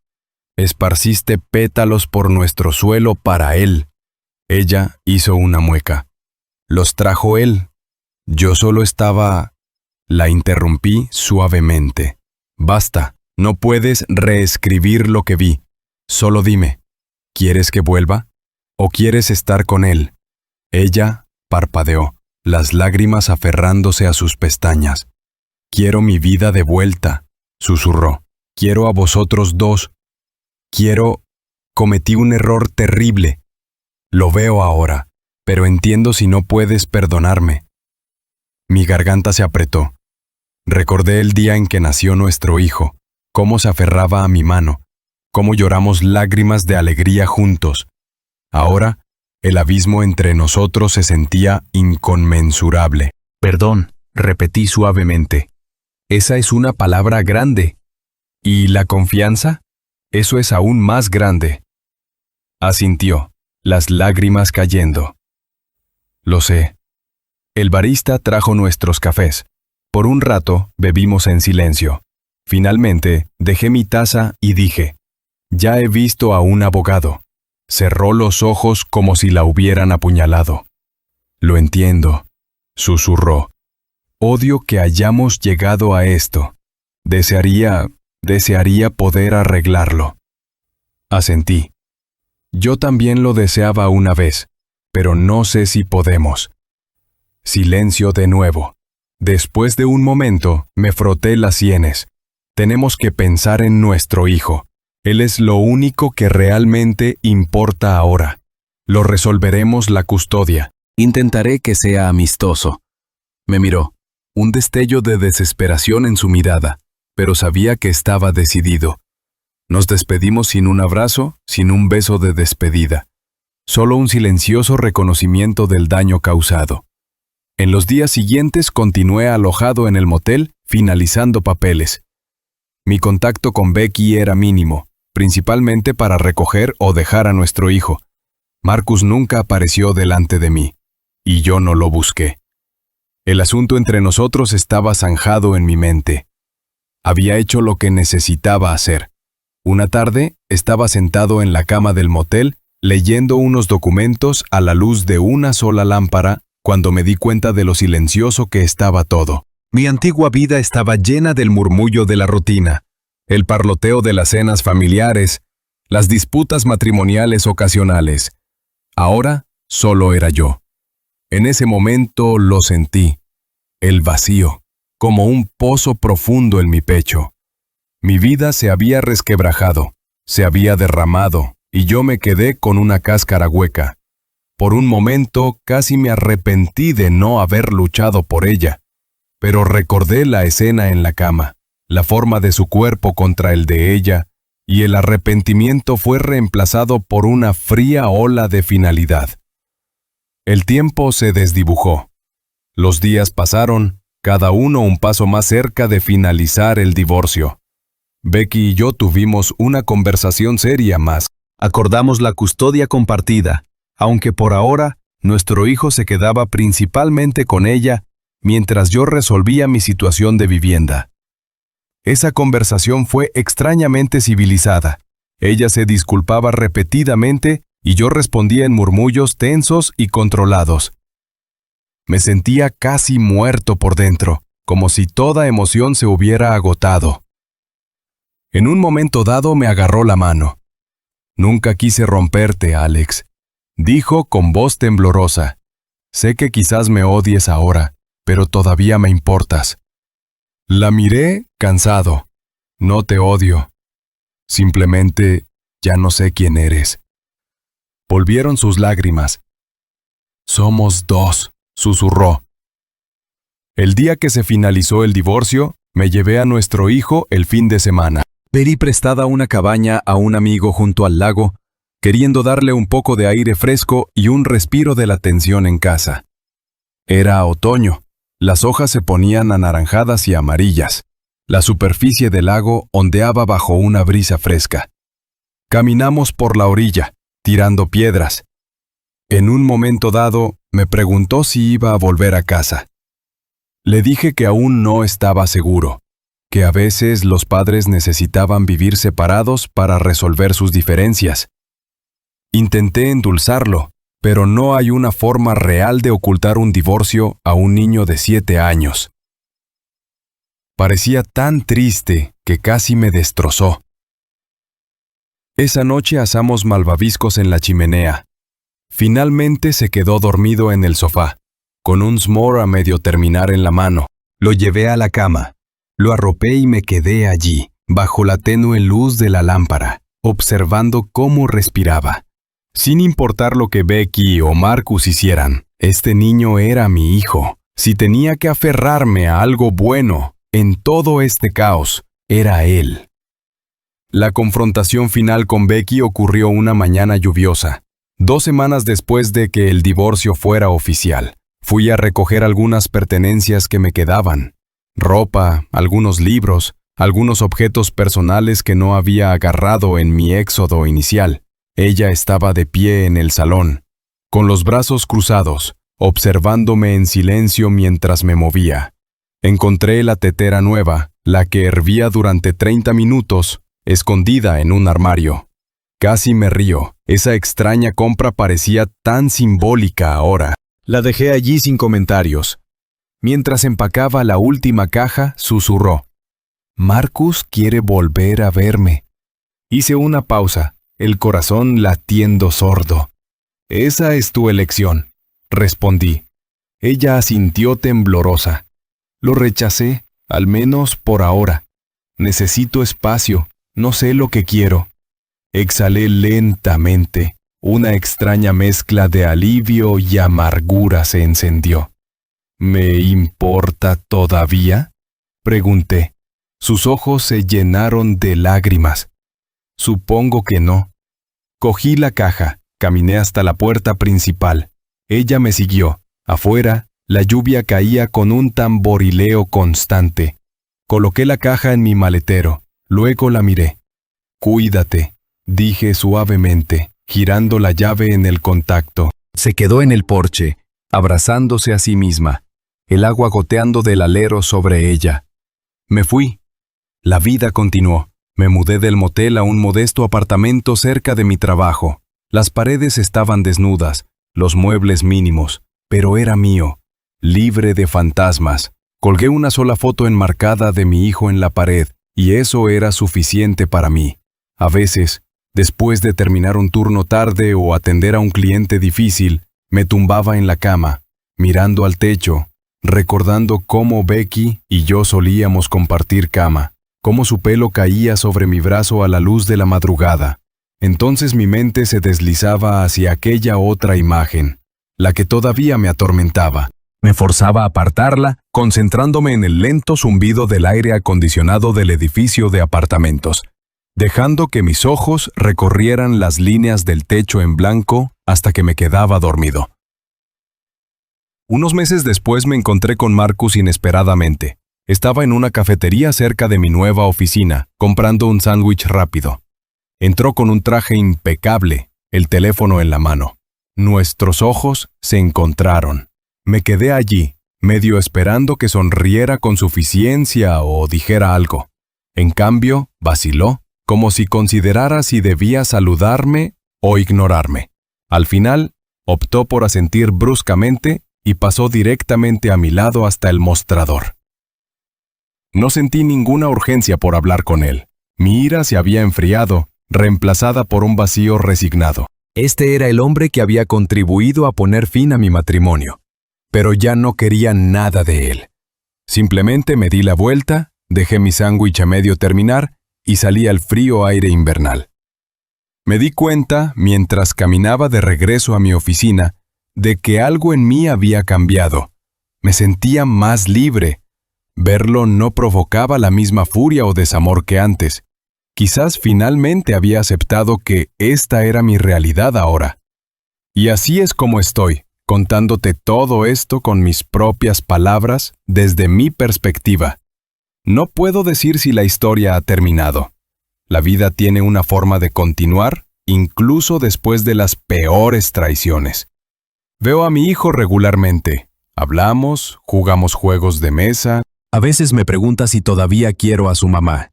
Esparciste pétalos por nuestro suelo para él. Ella hizo una mueca. Los trajo él. Yo solo estaba... La interrumpí suavemente. Basta, no puedes reescribir lo que vi. Solo dime, ¿quieres que vuelva? ¿O quieres estar con él? Ella parpadeó, las lágrimas aferrándose a sus pestañas. Quiero mi vida de vuelta, susurró. Quiero a vosotros dos. Cometí un error terrible. Lo veo ahora, pero entiendo si no puedes perdonarme. Mi garganta se apretó. Recordé el día en que nació nuestro hijo, cómo se aferraba a mi mano, cómo lloramos lágrimas de alegría juntos. Ahora, el abismo entre nosotros se sentía inconmensurable. Perdón, repetí suavemente. Esa es una palabra grande. ¿Y la confianza? Eso es aún más grande. Asintió, las lágrimas cayendo. Lo sé. El barista trajo nuestros cafés. Por un rato bebimos en silencio. Finalmente, dejé mi taza y dije, ya he visto a un abogado. Cerró los ojos como si la hubieran apuñalado. Lo entiendo, susurró. Odio que hayamos llegado a esto. Desearía poder arreglarlo. Asentí. Yo también lo deseaba una vez, pero no sé si podemos. Silencio de nuevo. Después de un momento, me froté las sienes. Tenemos que pensar en nuestro hijo. Él es lo único que realmente importa ahora. Lo resolveremos la custodia. Intentaré que sea amistoso. Me miró. Un destello de desesperación en su mirada, pero sabía que estaba decidido. Nos despedimos sin un abrazo, sin un beso de despedida. Solo un silencioso reconocimiento del daño causado. En los días siguientes continué alojado en el motel, finalizando papeles. Mi contacto con Becky era mínimo, principalmente para recoger o dejar a nuestro hijo. Marcus nunca apareció delante de mí, y yo no lo busqué. El asunto entre nosotros estaba zanjado en mi mente. Había hecho lo que necesitaba hacer. Una tarde, estaba sentado en la cama del motel, leyendo unos documentos a la luz de una sola lámpara, cuando me di cuenta de lo silencioso que estaba todo. Mi antigua vida estaba llena del murmullo de la rutina, el parloteo de las cenas familiares, las disputas matrimoniales ocasionales. Ahora solo era yo. En ese momento lo sentí, el vacío, como un pozo profundo en mi pecho. Mi vida se había resquebrajado, se había derramado, y yo me quedé con una cáscara hueca. Por un momento casi me arrepentí de no haber luchado por ella, pero recordé la escena en la cama, la forma de su cuerpo contra el de ella, y el arrepentimiento fue reemplazado por una fría ola de finalidad. El tiempo se desdibujó. Los días pasaron, cada uno un paso más cerca de finalizar el divorcio. Becky y yo tuvimos una conversación seria más. Acordamos la custodia compartida, aunque por ahora nuestro hijo se quedaba principalmente con ella mientras yo resolvía mi situación de vivienda. Esa conversación fue extrañamente civilizada. Ella se disculpaba repetidamente y yo respondía en murmullos tensos y controlados. Me sentía casi muerto por dentro, como si toda emoción se hubiera agotado. En un momento dado me agarró la mano. Nunca quise romperte, Alex, dijo con voz temblorosa. Sé que quizás me odies ahora, pero todavía me importas. La miré, cansado. No te odio. Simplemente, ya no sé quién eres. Volvieron sus lágrimas. Somos dos, susurró. El día que se finalizó el divorcio, me llevé a nuestro hijo el fin de semana. Pedí prestada una cabaña a un amigo junto al lago, queriendo darle un poco de aire fresco y un respiro de la tensión en casa. Era otoño. Las hojas se ponían anaranjadas y amarillas. La superficie del lago ondeaba bajo una brisa fresca. Caminamos por la orilla, tirando piedras. En un momento dado, Me preguntó si iba a volver a casa. Le dije que aún no estaba seguro, que a veces los padres necesitaban vivir separados para resolver sus diferencias. Intenté endulzarlo, pero no hay una forma real de ocultar un divorcio a un niño de 7 años. Parecía tan triste que casi me destrozó. Esa noche asamos malvaviscos en la chimenea. Finalmente se quedó dormido en el sofá, con un s'more a medio terminar en la mano. Lo llevé a la cama, lo arropé y me quedé allí, bajo la tenue luz de la lámpara, observando cómo respiraba. Sin importar lo que Becky o Marcus hicieran, este niño era mi hijo. Si tenía que aferrarme a algo bueno en todo este caos, era él. La confrontación final con Becky ocurrió una mañana lluviosa, 2 semanas después de que el divorcio fuera oficial. Fui a recoger algunas pertenencias que me quedaban, ropa, algunos libros, algunos objetos personales que no había agarrado en mi éxodo inicial. Ella estaba de pie en el salón, con los brazos cruzados, observándome en silencio mientras me movía. Encontré la tetera nueva, la que hervía durante 30 minutos, escondida en un armario. Casi me río, esa extraña compra parecía tan simbólica ahora. La dejé allí sin comentarios. Mientras empacaba la última caja, susurró: «Marcus quiere volver a verme». Hice una pausa, el corazón latiendo sordo. «Esa es tu elección», respondí. Ella asintió temblorosa. Lo rechacé, al menos por ahora. Necesito espacio, no sé lo que quiero. Exhalé lentamente. Una extraña mezcla de alivio y amargura se encendió. ¿Me importa todavía?, pregunté. Sus ojos se llenaron de lágrimas. Supongo que no. Cogí la caja, caminé hasta la puerta principal. Ella me siguió. Afuera, la lluvia caía con un tamborileo constante. Coloqué la caja en mi maletero. Luego la miré. «Cuídate», dije suavemente, girando la llave en el contacto. Se quedó en el porche, abrazándose a sí misma, el agua goteando del alero sobre ella. Me fui. La vida continuó. Me mudé del motel a un modesto apartamento cerca de mi trabajo. Las paredes estaban desnudas, los muebles mínimos, pero era mío, libre de fantasmas. Colgué una sola foto enmarcada de mi hijo en la pared, y eso era suficiente para mí. A veces, después de terminar un turno tarde o atender a un cliente difícil, me tumbaba en la cama, mirando al techo, recordando cómo Becky y yo solíamos compartir cama, cómo su pelo caía sobre mi brazo a la luz de la madrugada. Entonces mi mente se deslizaba hacia aquella otra imagen, la que todavía me atormentaba. Me forzaba a apartarla, concentrándome en el lento zumbido del aire acondicionado del edificio de apartamentos, dejando que mis ojos recorrieran las líneas del techo en blanco hasta que me quedaba dormido. Unos meses después me encontré con Marcus inesperadamente. Estaba en una cafetería cerca de mi nueva oficina, comprando un sándwich rápido. Entró con un traje impecable, el teléfono en la mano. Nuestros ojos se encontraron. Me quedé allí, medio esperando que sonriera con suficiencia o dijera algo. En cambio, vaciló, como si considerara si debía saludarme o ignorarme. Al final, optó por asentir bruscamente y pasó directamente a mi lado hasta el mostrador. No sentí ninguna urgencia por hablar con él. Mi ira se había enfriado, reemplazada por un vacío resignado. Este era el hombre que había contribuido a poner fin a mi matrimonio. Pero ya no quería nada de él. Simplemente me di la vuelta, dejé mi sándwich a medio terminar y salí al frío aire invernal. Me di cuenta, mientras caminaba de regreso a mi oficina, de que algo en mí había cambiado. Me sentía más libre. Verlo no provocaba la misma furia o desamor que antes. Quizás finalmente había aceptado que esta era mi realidad ahora. Y así es como estoy, contándote todo esto con mis propias palabras desde mi perspectiva. No puedo decir si la historia ha terminado. La vida tiene una forma de continuar, incluso después de las peores traiciones. Veo a mi hijo regularmente. Hablamos, jugamos juegos de mesa. A veces me pregunta si todavía quiero a su mamá,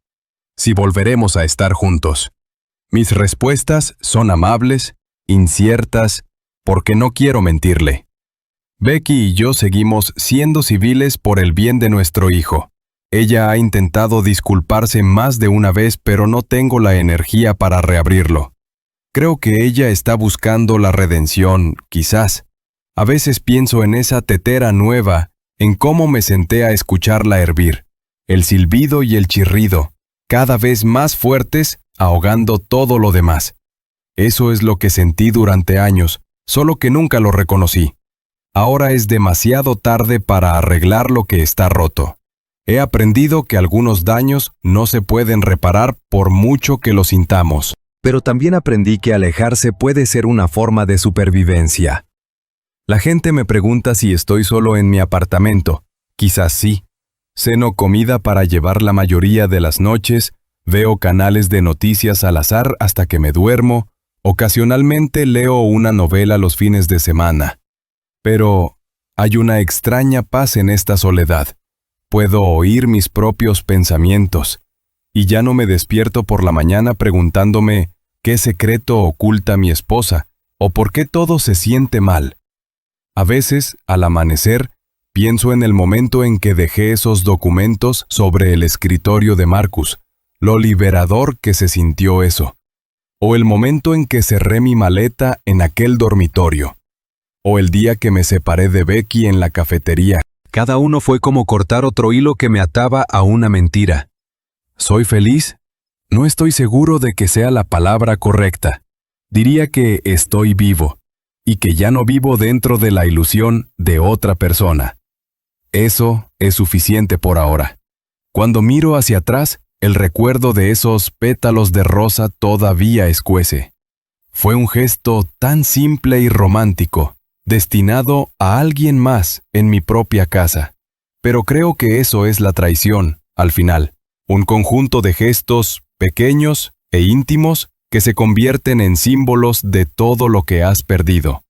si volveremos a estar juntos. Mis respuestas son amables, inciertas, porque no quiero mentirle. Becky y yo seguimos siendo civiles por el bien de nuestro hijo. Ella ha intentado disculparse más de una vez, pero no tengo la energía para reabrirlo. Creo que ella está buscando la redención, quizás. A veces pienso en esa tetera nueva, en cómo me senté a escucharla hervir, el silbido y el chirrido, cada vez más fuertes, ahogando todo lo demás. Eso es lo que sentí durante años, solo que nunca lo reconocí. Ahora es demasiado tarde para arreglar lo que está roto. He aprendido que algunos daños no se pueden reparar por mucho que lo sintamos. Pero también aprendí que alejarse puede ser una forma de supervivencia. La gente me pregunta si estoy solo en mi apartamento. Quizás sí. Ceno comida para llevar la mayoría de las noches, veo canales de noticias al azar hasta que me duermo, ocasionalmente leo una novela los fines de semana. Pero hay una extraña paz en esta soledad. Puedo oír mis propios pensamientos, y ya no me despierto por la mañana preguntándome qué secreto oculta mi esposa, o por qué todo se siente mal. A veces, al amanecer, pienso en el momento en que dejé esos documentos sobre el escritorio de Marcus, lo liberador que se sintió eso. O el momento en que cerré mi maleta en aquel dormitorio. O el día que me separé de Becky en la cafetería. Cada uno fue como cortar otro hilo que me ataba a una mentira. ¿Soy feliz? No estoy seguro de que sea la palabra correcta. Diría que estoy vivo, y que ya no vivo dentro de la ilusión de otra persona. Eso es suficiente por ahora. Cuando miro hacia atrás, el recuerdo de esos pétalos de rosa todavía escuece. Fue un gesto tan simple y romántico, destinado a alguien más en mi propia casa. Pero creo que eso es la traición, al final. Un conjunto de gestos pequeños e íntimos que se convierten en símbolos de todo lo que has perdido.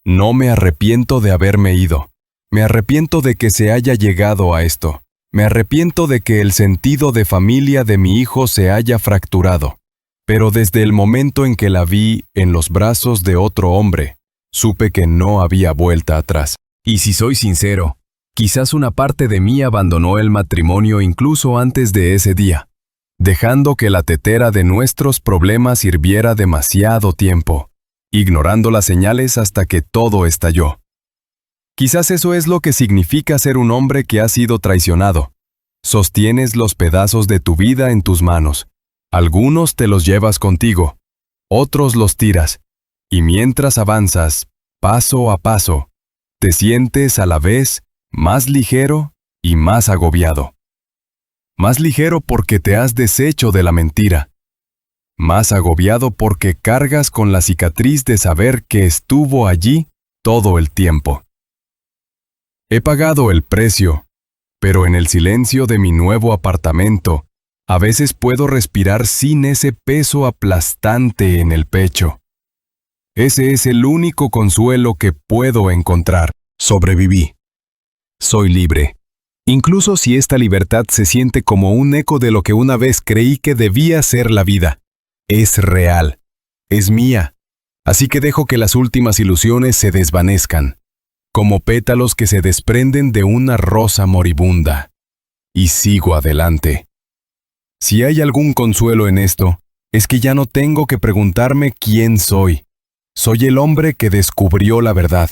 No me arrepiento de haberme ido. Me arrepiento de que se haya llegado a esto. Me arrepiento de que el sentido de familia de mi hijo se haya fracturado. Pero desde el momento en que la vi en los brazos de otro hombre, supe que no había vuelta atrás. Y si soy sincero, quizás una parte de mí abandonó el matrimonio incluso antes de ese día, dejando que la tetera de nuestros problemas hirviera demasiado tiempo, ignorando las señales hasta que todo estalló. Quizás eso es lo que significa ser un hombre que ha sido traicionado. Sostienes los pedazos de tu vida en tus manos. Algunos te los llevas contigo, otros los tiras, y mientras avanzas, paso a paso, te sientes a la vez más ligero y más agobiado. Más ligero porque te has deshecho de la mentira. Más agobiado porque cargas con la cicatriz de saber que estuvo allí todo el tiempo. He pagado el precio, pero en el silencio de mi nuevo apartamento, a veces puedo respirar sin ese peso aplastante en el pecho. Ese es el único consuelo que puedo encontrar. Sobreviví. Soy libre. Incluso si esta libertad se siente como un eco de lo que una vez creí que debía ser la vida. Es real. Es mía. Así que dejo que las últimas ilusiones se desvanezcan, como pétalos que se desprenden de una rosa moribunda. Y sigo adelante. Si hay algún consuelo en esto, es que ya no tengo que preguntarme quién soy. Soy el hombre que descubrió la verdad.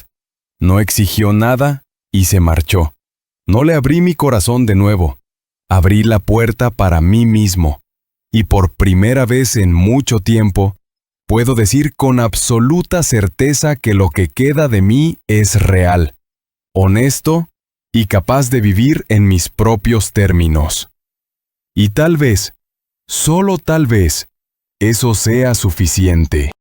No exigió nada y se marchó. No le abrí mi corazón de nuevo. Abrí la puerta para mí mismo. Y por primera vez en mucho tiempo, puedo decir con absoluta certeza que lo que queda de mí es real, honesto y capaz de vivir en mis propios términos. Y tal vez, solo tal vez, eso sea suficiente.